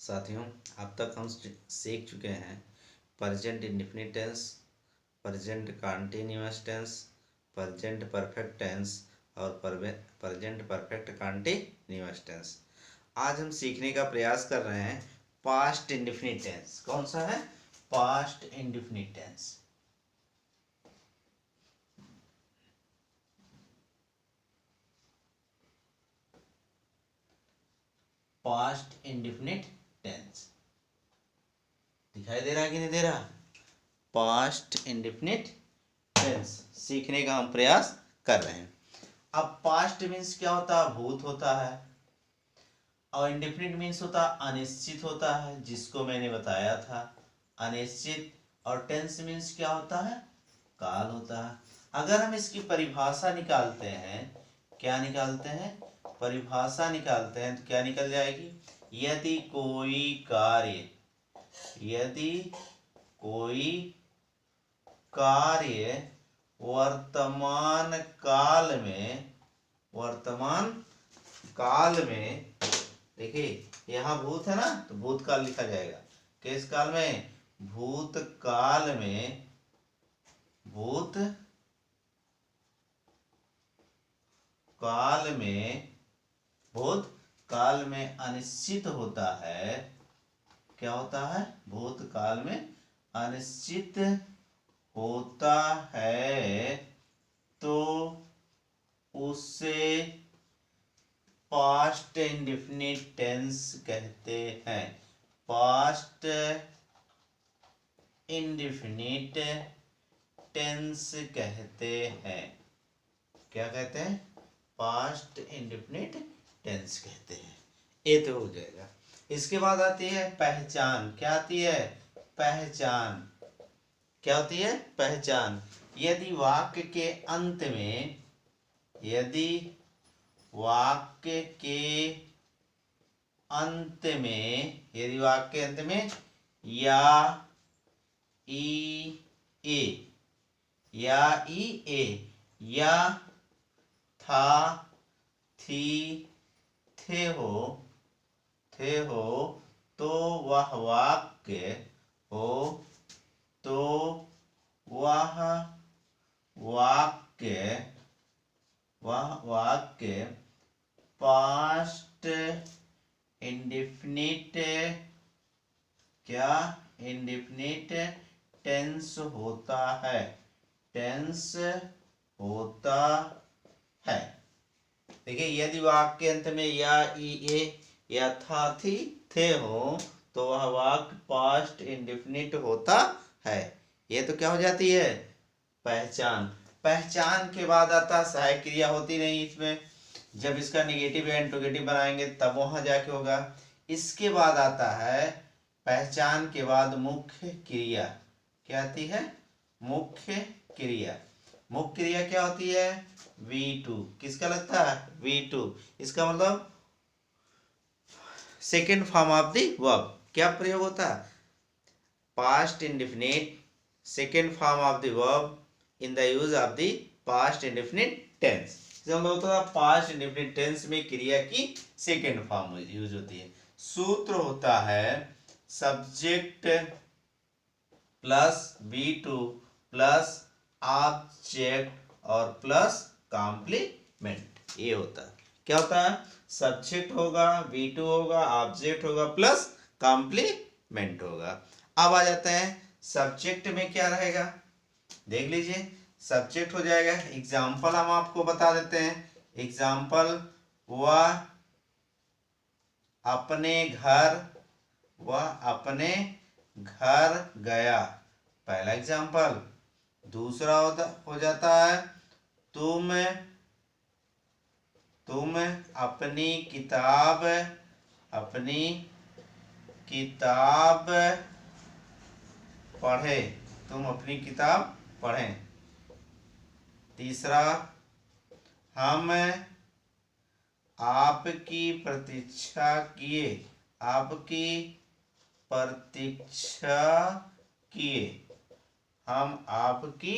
साथियों, अब तक हम सीख चुके हैं present indefinite tense, present continuous tense, present perfect tense और प्रेजेंट परफेक्ट कंटीन्यूअस टेंस। आज हम सीखने का प्रयास कर रहे हैं पास्ट इंडेफिनिट टेंस। कौन सा है? Past indefinite tense. Past indefinite tense दिखाई दे रहा है कि नहीं दे रहा? पास्ट इंडेफिनिट टेंस सीखने का हम प्रयास कर रहे हैं। अब पास्ट मीन्स क्या होता है? भूत होता है। और इंडेफिनिट मीन्स होता है अनिश्चित होता है, जिसको मैंने बताया था अनिश्चित। और टेंस मीन्स क्या होता है? काल होता है। अगर हम इसकी परिभाषा निकालते हैं, क्या निकालते हैं? परिभाषा निकालते हैं तो क्या निकल जाएगी? यदि कोई कार्य वर्तमान काल में देखिए, यहाँ भूत है ना, तो भूतकाल लिखा जाएगा। किस काल में? भूतकाल में अनिश्चित होता है। क्या होता है? भूतकाल में अनिश्चित होता है तो उसे पास्ट इंडेफिनिट टेंस कहते हैं। पास्ट इंडेफिनिट टेंस कहते हैं। क्या कहते हैं? पास्ट इंडेफिनिट टेंस कहते हैं। ये तो हो जाएगा। इसके बाद आती है पहचान। क्या आती है? पहचान। क्या होती है? पहचान। यदि वाक्य के अंत में या ई ए या था, थी, थे हो तो वह वाक्य पास्ट इंडेफिनिट इंडेफिनिट टेंस होता है। देखिए, यदि वाक्य के अंत में या ई ए या था, थी, थे हो तो वह वाक्य पास्ट इंडेफिनिट होता है। ये तो क्या हो जाती है? पहचान। पहचान के बाद आता सहायक क्रिया। होती नहीं इसमें। जब इसका निगेटिव या इंट्रोगेटिव बनाएंगे तब वहां जाके होगा। इसके बाद आता है पहचान के बाद मुख्य क्रिया। क्या आती है? मुख्य क्रिया। मुख्य क्रिया क्या होती है? V2। किसका लगता है? V2। इसका मतलब second form of the verb. क्या प्रयोग होता है? Past indefinite second form of the verb in the use of the past indefinite tense. मतलब होता है पास्ट इंडेफिनिट टेंस में क्रिया की सेकेंड फॉर्म यूज होती है। सूत्र होता है subject plus V2 plus object और प्लस कॉम्प्लीमेंट। ये होता है। क्या होता है? सब्जेक्ट होगा, V2 होगा, ऑब्जेक्ट होगा प्लस कॉम्प्लीमेंट होगा। अब आ जाते हैं सब्जेक्ट में क्या रहेगा। देख लीजिए, सब्जेक्ट हो जाएगा। एग्जाम्पल हम आपको बता देते हैं। एग्जाम्पल, वह अपने घर गया। पहला एग्जाम्पल। दूसरा हो जाता है तुम अपनी किताब पढ़े। तुम अपनी किताब पढ़ें। तीसरा, हम आपकी प्रतीक्षा किए। हम आपकी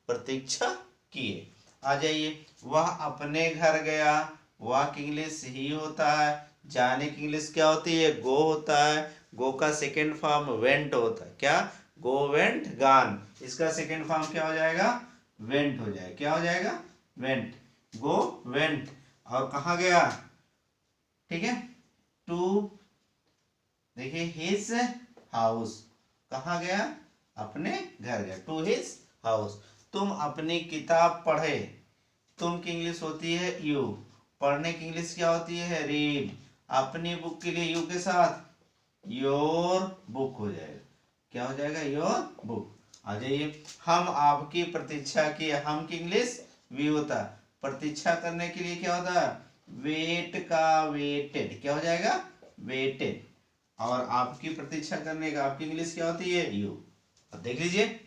प्रतीक्षा किए। आ जाइए, वह अपने घर गया। वह की इंग्लिश ही होता है। जाने की इंग्लिश क्या होती है? गो होता है। गो का सेकेंड फॉर्म वेंट होता है, क्या, गो वेंट गान, इसका सेकेंड फॉर्म क्या हो जाएगा, वेंट हो जाएगा, क्या हो जाएगा, वेंट, गो वेंट, और कहाँ गया, ठीक है, टू, देखिए हिज हाउस, कहाँ गया, अपने घर गया, टू हिज हाउस। तुम अपनी किताब पढ़े, तुम की इंग्लिश होती है यू, पढ़ने की इंग्लिश क्या होती है, रीड, अपनी बुक के लिए यू के साथ योर बुक हो जाएगा, क्या हो जाएगा, योर बुक। आ जाइए, हम आपकी प्रतीक्षा की, हम की इंग्लिश वी होता, प्रतीक्षा करने के लिए क्या होता है, वेट का वेटेड, क्या हो जाएगा, वेटेड, और आपकी प्रतीक्षा करने का आपकी इंग्लिश क्या होती है, यू। अब देख लीजिए,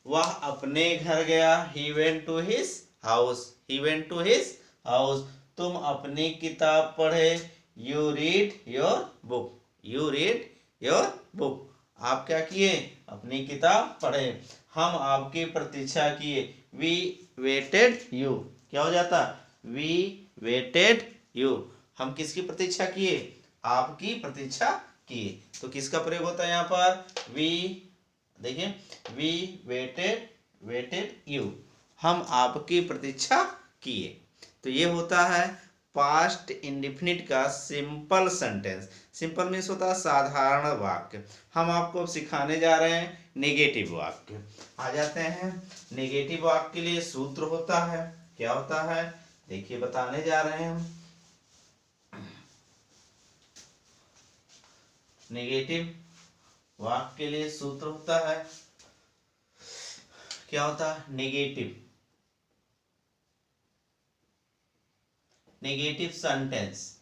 वह अपने घर गया, he went to his house, he went to his house, तुम अपनी किताब पढ़े, you read your book, you read your book, आप क्या किए, अपनी किताब पढ़े, हम आपकी प्रतीक्षा किए, वी वेटेड यू, क्या हो जाता, वी वेटेड यू, हम किसकी प्रतीक्षा किए, आपकी प्रतीक्षा किए, तो किसका प्रयोग होता है यहाँ पर, वी, देखिए, वी वेटेड, वेटेड यू, हम आपकी प्रतीक्षा किए। तो ये होता है पास्ट इंडिफिनिट का सिंपल सेंटेंस। सिंपल मीन्स होता है साधारण वाक्य। हम आपको अब सिखाने जा रहे हैं नेगेटिव वाक्य। आ जाते हैं, नेगेटिव वाक्य के लिए सूत्र होता है, क्या होता है, देखिए बताने जा रहे हैं हम। नेगेटिव वाक्य के लिए सूत्र होता है, क्या होता है, negative, negative sentence,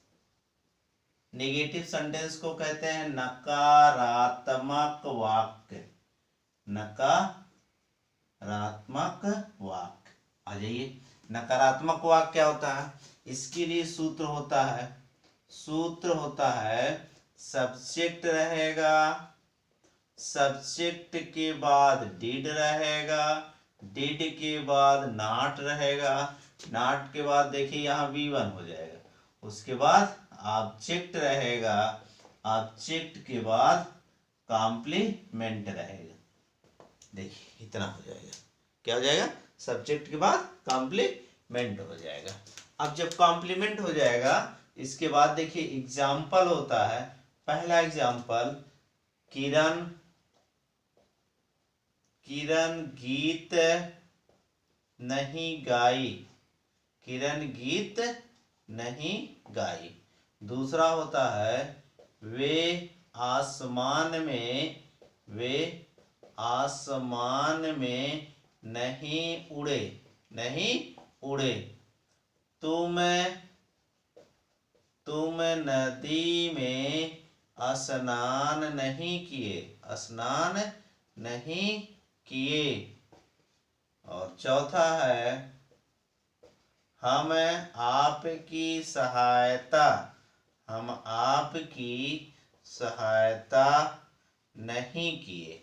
negative sentence को कहते हैं नकारात्मक वाक्य, नकारात्मक वाक्य। आ जाइए, नकारात्मक वाक्य क्या होता है, इसके लिए सूत्र होता है, सूत्र होता है सब्जेक्ट रहेगा, सब्जेक्ट के बाद डिड रहेगा, डिड के बाद नॉट रहेगा, नॉट के बाद देखिए यहाँ V1 हो जाएगा, उसके बाद ऑब्जेक्ट रहेगा, ऑब्जेक्ट के बाद कॉम्प्लीमेंट रहेगा, देखिए इतना हो जाएगा, क्या हो जाएगा, सब्जेक्ट के बाद कॉम्प्लीमेंट हो जाएगा। अब जब कॉम्प्लीमेंट हो जाएगा, इसके बाद देखिए एग्जाम्पल होता है, पहला एग्जाम्पल, किरण, किरण गीत नहीं गाई, किरण गीत नहीं गाई। दूसरा होता है, वे आसमान में, वे आसमान में नहीं उड़े, नहीं उड़े। तुम नदी में स्नान नहीं किए, स्नान नहीं किए। और चौथा है, हम आपकी सहायता, हम आपकी सहायता नहीं किए,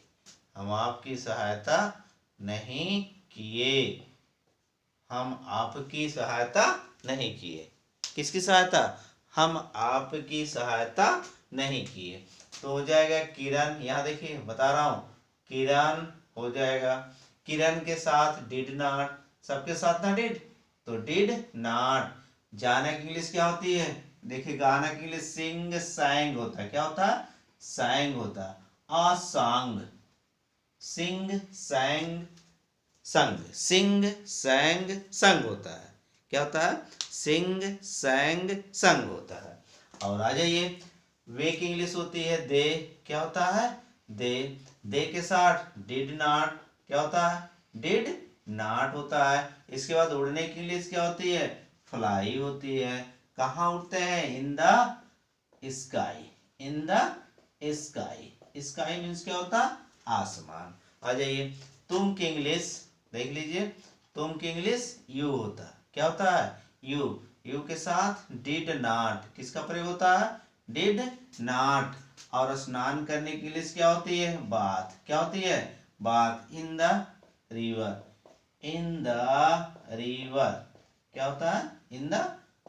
हम आपकी सहायता नहीं किए, हम आपकी सहायता नहीं किए, किसकी सहायता, हम आपकी सहायता नहीं किए। तो हो जाएगा किरण, यहाँ देखिए बता रहा हूँ, किरण हो जाएगा, किरण के साथ डिड नॉट, सबके साथ ना डिड, तो डिड नॉट। जाने की इंग्लिश क्या होती है, देखिए गाना की इंग्लिश सिंग सैंग होता है, क्या होता है, सैंग होता है, अ सॉन्ग, सिंग सैंग संग, सिंग सैंग संग होता है, क्या होता है, सिंग सैंग संग होता है। और आ जाइए, वे की इंग्लिश होती है दे, क्या होता है, दे, दे के साथ डिड नॉट, क्या होता है, डिड नॉट होता है। इसके बाद उड़ने की इंग्लिश क्या होती है, फ्लाई होती है। कहाँ उड़ते हैं, इन the sky, in the sky, sky means क्या होता है, आसमान। आ जाइए, तुम की इंग्लिश देख लीजिए, तुम की इंग्लिश यू होता है, क्या होता है, यू, यू के साथ डिड नॉट, किसका प्रयोग होता है, डिड नॉट। और स्नान करने की इंग्लिश क्या होती है, बाथ, क्या होती है, bath, in the river, in the river, क्या होता है, इन द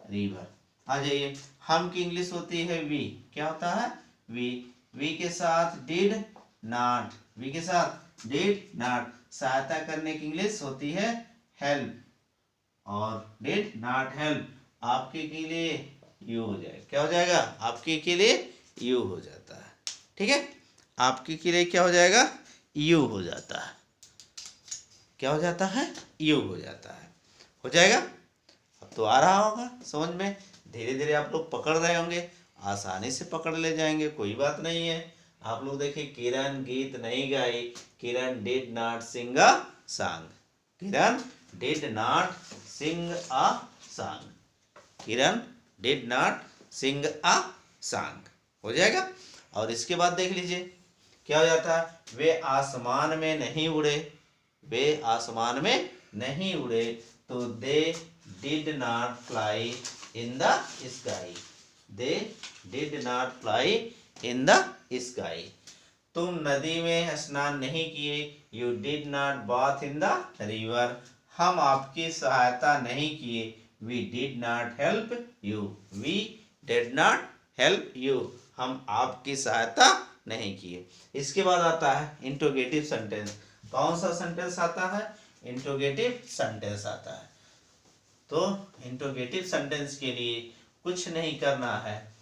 रिवर। आ जाइए, हम की इंग्लिश होती है वी, क्या होता है, वी, वी के साथ डिड नॉट, वी के साथ डिड नॉट, सहायता करने की इंग्लिश होती है हेल्प, और डिड नॉट हेल्प आपके के लिए यू हो जाएगा। क्या हो जाएगा? आपके के लिए यू हो जाता है। ठीक है, आपके के लिए क्या हो जाएगा? यू हो जाता है। क्या हो जाता है? यू हो जाता है। हो जाएगा? अब तो आ रहा होगा समझ में, धीरे धीरे आप लोग पकड़ रहे होंगे, आसानी से पकड़ ले जाएंगे, कोई बात नहीं है। आप लोग देखिए, किरण गीत नहीं गाई, Kiran did not sing a song, Kiran did not sing a song, Kiran did not sing a song. हो जाएगा। और इसके बाद देख लीजिए क्या हो जाता है, वे आसमान में नहीं उड़े, वे आसमान में नहीं उड़े, तो they did not fly in the sky, they did not fly in the sky. तुम नदी में स्नान नहीं किए, you did not bath in the river, हम आपकी सहायता नहीं किए, we did not help you, we did not help you, हम आपकी सहायता नहीं किए। इसके बाद आता है इंट्रोगेटिव सेंटेंस। कौन सा सेंटेंस आता है? इंट्रोगेटिव सेंटेंस आता है। तो इंट्रोगेटिव सेंटेंस के लिए कुछ नहीं करना है,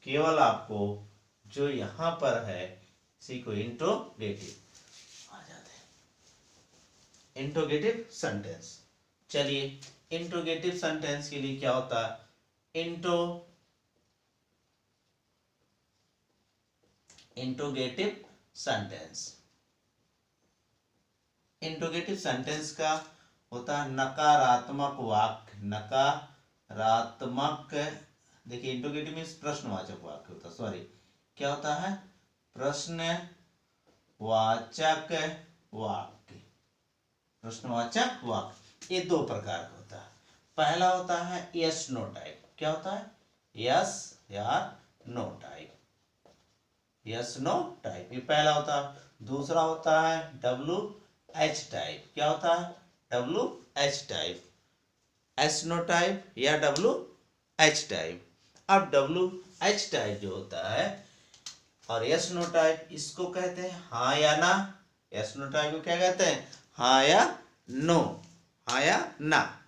केवल आपको जो यहां पर है इसी को इंट्रोगेटिव आ जाते हैं, इंट्रोगेटिव सेंटेंस। चलिए, इंट्रोगेटिव सेंटेंस के लिए क्या होता है? इंट्रोगेटिव सेंटेंस, इंट्रोगेटिव सेंटेंस का होता है नकारात्मक वाक्य, नकारात्मक, देखिए इंट्रोगेटिव मीन्स प्रश्नवाचक वाक्य होता है, सॉरी क्या होता है? प्रश्नवाचक वाक्य, प्रश्नवाचक वाक्य। ये दो प्रकार का होता है। पहला होता है यस नो टाइप। क्या होता है? यस या no type, yes no type, ये पहला होता है। दूसरा होता है डब्ल्यू एच टाइप। क्या होता है? W H type, yes no type या डब्ल्यू एच टाइप। अब डब्ल्यू एच टाइप जो होता है और यस नो टाइप, इसको कहते हैं हाँ या ना। यस नो टाइप को क्या कहते हैं? हाँ या नो, हाँ या ना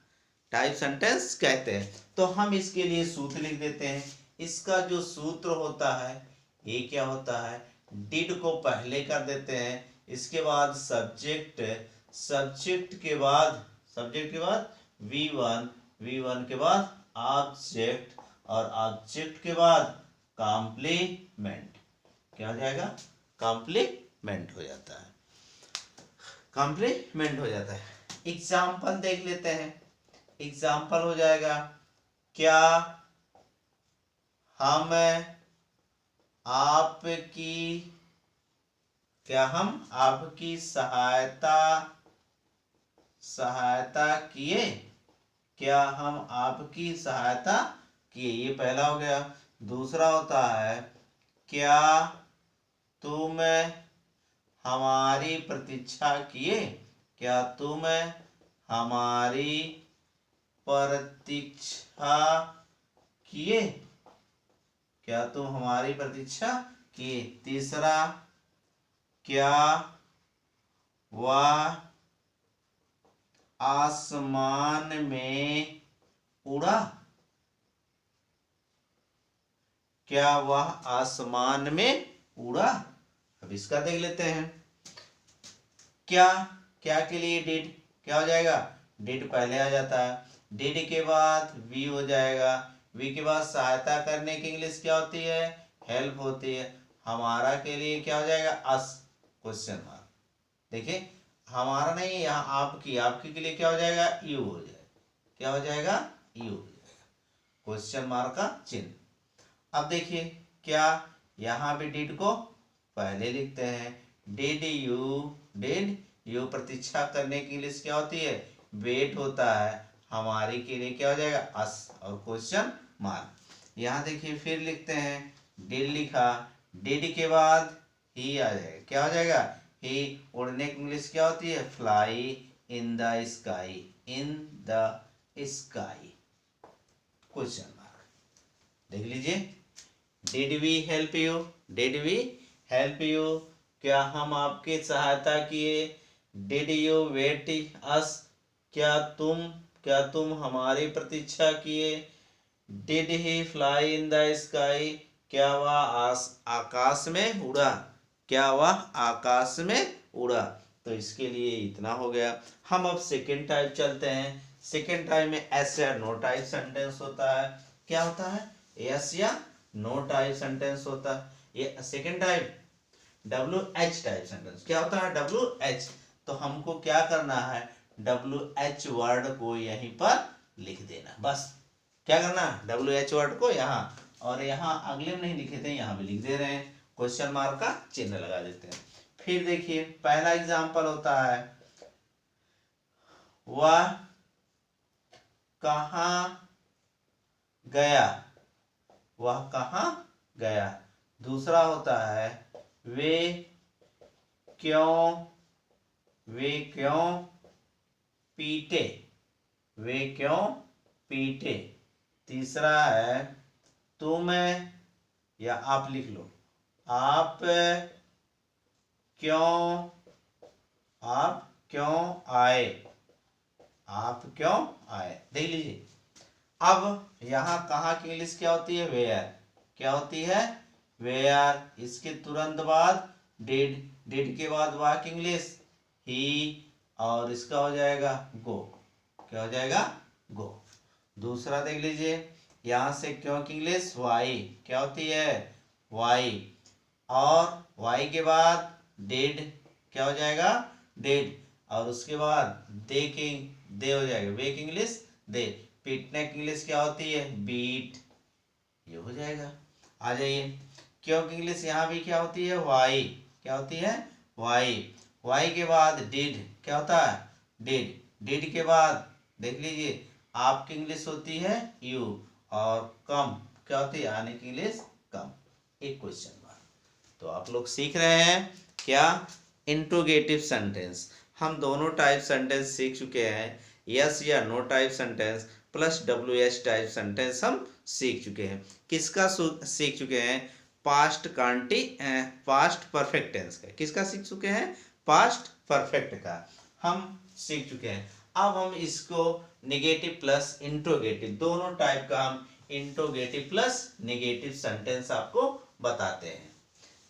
टाइप सेंटेंस कहते हैं। तो हम इसके लिए सूत्र लिख देते हैं। इसका जो सूत्र होता है ये क्या होता है? डिड को पहले कर देते हैं, इसके बाद सब्जेक्ट, सब्जेक्ट के बाद V1, V1 के बाद ऑब्जेक्ट, और ऑब्जेक्ट के बाद कॉम्प्लीमेंट। क्या हो जाएगा? कॉम्प्लीमेंट हो जाता है, कॉम्प्लीमेंट हो जाता है। एग्जाम्पल देख लेते हैं। एग्जाम्पल हो जाएगा, क्या हम आपकी सहायता किए, क्या हम आपकी सहायता किए, ये पहला हो गया। दूसरा होता है, क्या तुम हमारी प्रतीक्षा किए, क्या तुम हमारी प्रतीक्षा किए, क्या तुम हमारी प्रतीक्षा किए। तीसरा, क्या वह आसमान में उड़ा, क्या वह आसमान में उड़ा। अब इसका देख लेते हैं। क्या के लिए डिड, क्या हो जाएगा? डिड पहले आ जाता है, डिड के बाद वी हो जाएगा, वी के बाद सहायता करने की इंग्लिश क्या होती है? हेल्प होती है। हमारा के लिए क्या हो जाएगा? अस, क्वेश्चन मार्क। देखिए हमारा नहीं, यहाँ आपकी के लिए क्या हो जाएगा? यू हो जाएगा। क्या हो जाएगा? यू हो जाएगा, क्वेश्चन मार्क का चिन्ह। अब देखिए, क्या यहाँ भी डिड को पहले लिखते हैं, डिड यू प्रतीक्षा करने की इंग्लिश क्या होती है? वेट होता है। हमारी के लिए क्या हो जाएगा? अस, और क्वेश्चन मार्क। यहाँ देखिए फिर लिखते हैं, डिड लिखा, डिड के बाद ही आ जाएगा। क्या हो जाएगा? ही। उड़ने की इंग्लिश क्या होती है? Fly in the sky, in the sky, question mark. देख लीजिए, did we help you, did we help you, क्या हम आपकी सहायता किए। डिड यू वेट अस, क्या तुम हमारी प्रतीक्षा किए। Did he fly in the sky, क्या वह आकाश में उड़ा, क्या वह आकाश में उड़ा। तो इसके लिए इतना हो गया। हम अब सेकेंड टाइप चलते हैं। सेकेंड टाइप में एस या नो टाइप सेंटेंस होता है। क्या होता है, यस या नो टाइप सेंटेंस होता है। ये second type W H type sentence. क्या होता है, डब्ल्यू एच। तो हमको क्या करना है, डब्ल्यू एच वर्ड को यहीं पर लिख देना बस। क्या करना, डब्ल्यू एच वर्ड को यहाँ, और यहाँ अगले में नहीं लिखे थे, यहाँ भी लिख दे रहे हैं, क्वेश्चन मार्क का चिन्ह लगा देते हैं। फिर देखिए पहला एग्जांपल होता है, वह कहाँ गया, वह कहाँ गया। दूसरा होता है, वे क्यों पीटे, वे क्यों पीटे। तीसरा है, तुम, या आप लिख लो, आप क्यों आए, आप क्यों आए। देख लीजिए, अब यहाँ कहाँ की इंग्लिश क्या होती है, वेयर। क्या होती है, वेयर। इसके तुरंत बाद डिड, डिड के बाद वह की इंग्लिश ही, और इसका हो जाएगा गो। क्या हो जाएगा, गो। दूसरा देख लीजिए, यहाँ से क्यों की इंग्लिश वाई। क्या होती है, वाई, और वाई के बाद डिड, क्या हो जाएगा, डिड, और उसके बाद दे की, दे हो जाएगा, वे की इंग्लिश दे। पीटने की इंग्लिश क्या होती है, बीट। ये हो जाएगा। आ जाइए, क्यों की इंग्लिश यहाँ भी क्या होती है, वाई। क्या होती है, वाई। वाई के बाद डिड, क्या होता है, डिड। डिड के बाद देख लीजिए, आपकी इंग्लिश होती है यू, और कम क्या होती है, आने की इंग्लिश कम। एक क्वेश्चन मार्क। तो आप लोग सीख रहे हैं क्या, इंट्रोगेटिव सेंटेंस। हम दोनों टाइप सेंटेंस सीख चुके हैं, यस या no type sentence plus W H type sentence हम सीख चुके हैं। किसका सीख चुके हैं, पास्ट पास्ट परफेक्ट टेंस का। किसका सीख चुके हैं, पास्ट परफेक्ट का हम सीख चुके हैं। अब हम इसको नेगेटिव प्लस इंट्रोगेटिव दोनों टाइप का हम इंट्रोगेटिव प्लस नेगेटिव सेंटेंस आपको बताते हैं।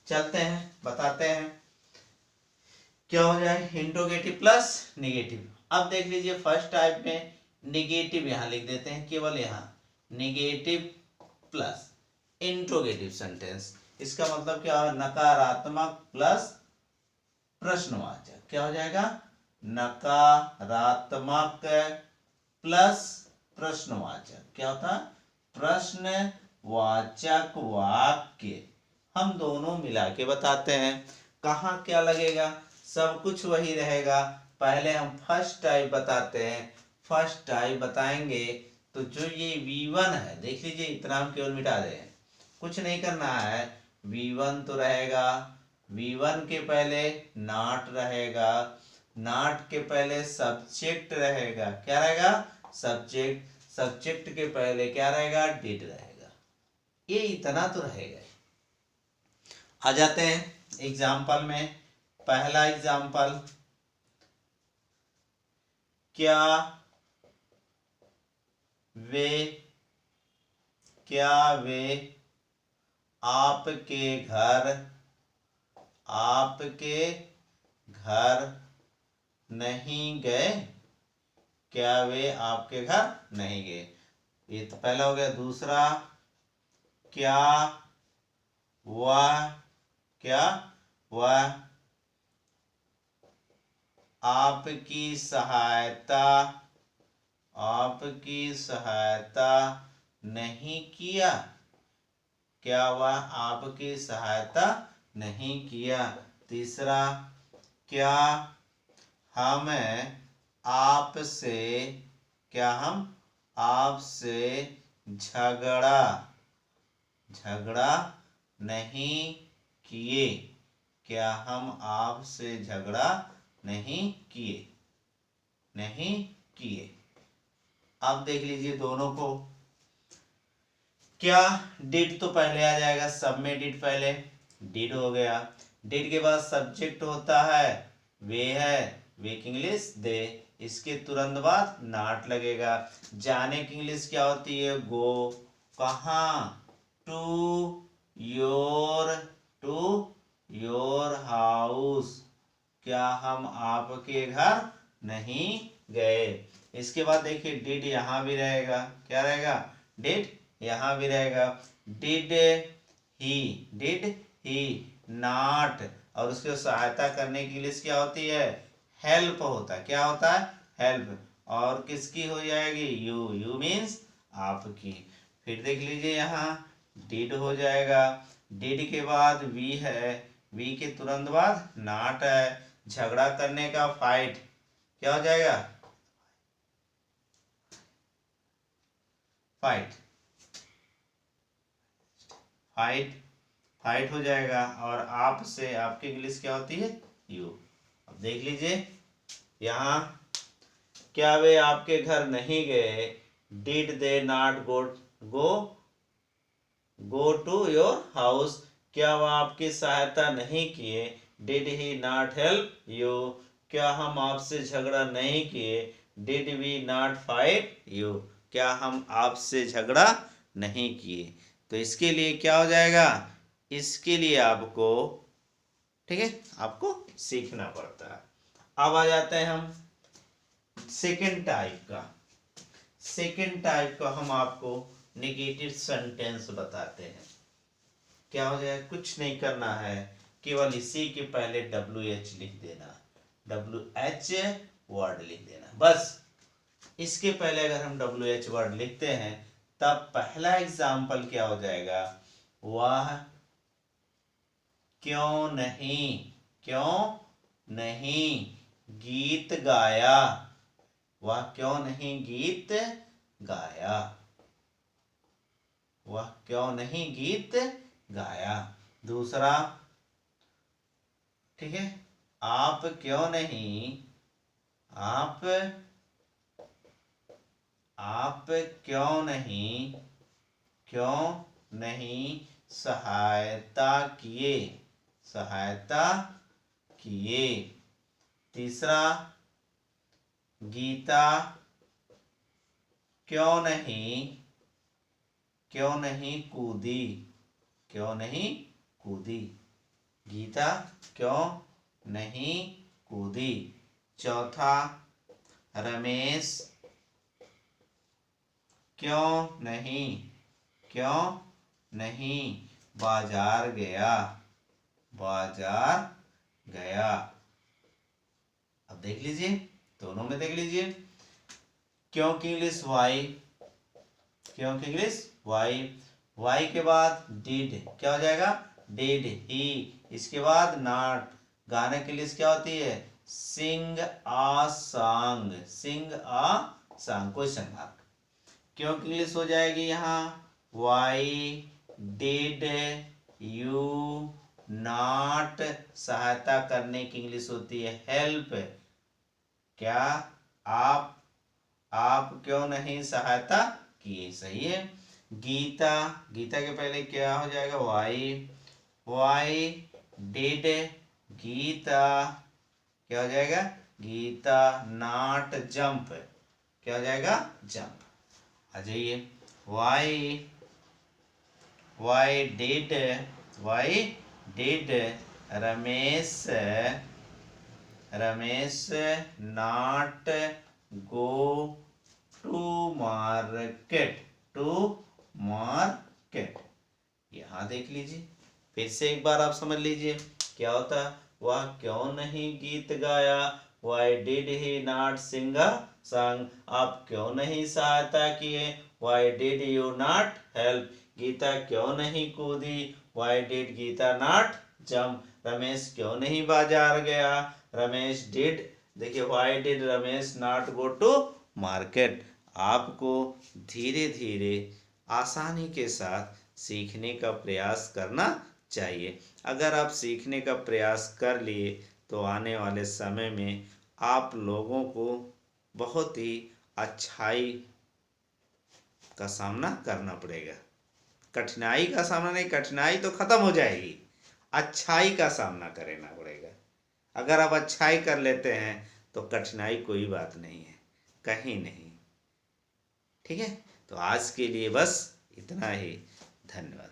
चलते हैं, बताते हैं क्या हो जाए, इंट्रोगेटिव प्लस नेगेटिव। अब देख लीजिए फर्स्ट टाइप में नेगेटिव यहां लिख देते हैं, केवल यहां नेगेटिव प्लस इंट्रोगेटिव सेंटेंस। इसका मतलब क्या है, नकारात्मक प्लस प्रश्नवाचक। क्या हो जाएगा, नकारात्मक प्लस प्रश्नवाचक। क्या होता है, प्रश्नवाचक वाक्य। हम दोनों मिला के बताते हैं। कहाँ क्या लगेगा, सब कुछ वही रहेगा। पहले हम फर्स्ट टाइप बताते हैं। फर्स्ट टाइप बताएंगे तो जो ये V1 है, देख लीजिए, इतना हम केवल मिटा दें, कुछ नहीं करना है। V1 तो रहेगा, V1 के पहले नॉट रहेगा, नॉट के पहले सब्जेक्ट रहेगा। क्या रहेगा, सब्जेक्ट। सब्जेक्ट के पहले क्या रहेगा, डिड रहेगा। ये इतना तो रहेगा। आ जाते हैं एग्जाम्पल में। पहला एग्जाम्पल, क्या वे आपके घर नहीं गए। क्या वे आपके घर नहीं गए, ये तो पहला हो गया। दूसरा, क्या वह आपकी सहायता नहीं किया। क्या वह आपकी सहायता नहीं किया। तीसरा, क्या हम आपसे झगड़ा नहीं किए। क्या हम आपसे झगड़ा नहीं किए। अब देख लीजिए दोनों को, क्या डिड तो पहले आ जाएगा, सब में डिड पहले, डिड हो गया। डिड के बाद सब्जेक्ट होता है वे है, वे की इंग्लिश दे, इसके तुरंत बाद नॉट लगेगा। जाने की इंग्लिश क्या होती है, गो, कहाँ, टू योर हाउस, क्या हम आपके घर नहीं गए। इसके बाद देखिए डिड यहाँ भी रहेगा, क्या रहेगा, डिड यहाँ भी रहेगा। डिड ही नॉट, और उसको सहायता करने की इंग्लिश क्या होती है, हेल्प होता है, क्या होता है, हेल्प, और किसकी हो जाएगी, यू मीन्स आपकी। फिर देख लीजिए यहाँ डिड हो जाएगा, डिड के बाद वी है, वी के तुरंत बाद नॉट है। झगड़ा करने का फाइट क्या हो जाएगा, फाइट, फाइट, फाइट हो जाएगा। और आप से आपकी इंग्लिश क्या होती है, यू। अब देख लीजिए यहाँ, क्या वे आपके घर नहीं गए, did they not go go to your house, क्या वह आपकी सहायता नहीं किए, did he not help you, क्या हम आपसे झगड़ा नहीं किए, did we not fight you, क्या हम आपसे झगड़ा नहीं किए। तो इसके लिए क्या हो जाएगा, इसके लिए आपको, ठीक है, आपको सीखना पड़ता है। अब आ जाते हैं हम सेकेंड टाइप का। सेकेंड टाइप का हम आपको नेगेटिव सेंटेंस बताते हैं। क्या हो जाए, कुछ नहीं करना है, केवल इसी के पहले WH लिख देना, WH वर्ड लिख देना बस। इसके पहले अगर हम WH वर्ड लिखते हैं तब पहला एग्जाम्पल क्या हो जाएगा, वह क्यों नहीं गीत गाया, वह क्यों नहीं गीत गाया, वह क्यों नहीं गीत गाया। दूसरा, ठीक है, आप क्यों नहीं सहायता किए। तीसरा, गीता क्यों नहीं कूदी, गीता क्यों नहीं कूदी। चौथा, रमेश क्यों नहीं बाजार गया। अब देख लीजिए, दोनों में देख लीजिए, क्यों की इंग्लिश वाई, वाई के बाद डिड क्या हो जाएगा, डिड ही, इसके बाद नॉट, गाने की इंग्लिश क्या होती है, सिंग आ सॉन्ग, क्वेश्चन मार्क। क्यों की इंग्लिश हो जाएगी यहाँ, वाई डिड यू नॉट, सहायता करने की इंग्लिश होती है हेल्प, क्या आप क्यों नहीं सहायता किए, सही है। गीता के पहले क्या हो जाएगा, वाई डिड गीता, क्या हो जाएगा, गीता नॉट जंप, क्या हो जाएगा, जंप। आ जाइए, why did Ramesh not go to market, यहाँ देख लीजिए, फिर से एक बार आप समझ लीजिए क्या होता है, वह क्यों नहीं गीत गाया, why did he not sing a song, आप क्यों नहीं सहायता किए, why did you not help, Gita क्यों नहीं कूदी, why did Gita not jump, Ramesh क्यों नहीं बाजार गया, रमेश डिड, देखिए why did Ramesh not go to market. आपको धीरे धीरे आसानी के साथ सीखने का प्रयास करना चाहिए। अगर आप सीखने का प्रयास कर लिए तो आने वाले समय में आप लोगों को बहुत ही अच्छाई का सामना करना पड़ेगा। कठिनाई का सामना नहीं, कठिनाई तो खत्म हो जाएगी, अच्छाई का सामना करना पड़ेगा। अगर आप अच्छाई कर लेते हैं तो कठिनाई कोई बात नहीं है, कहीं नहीं। ठीक है, तो आज के लिए बस इतना ही। धन्यवाद।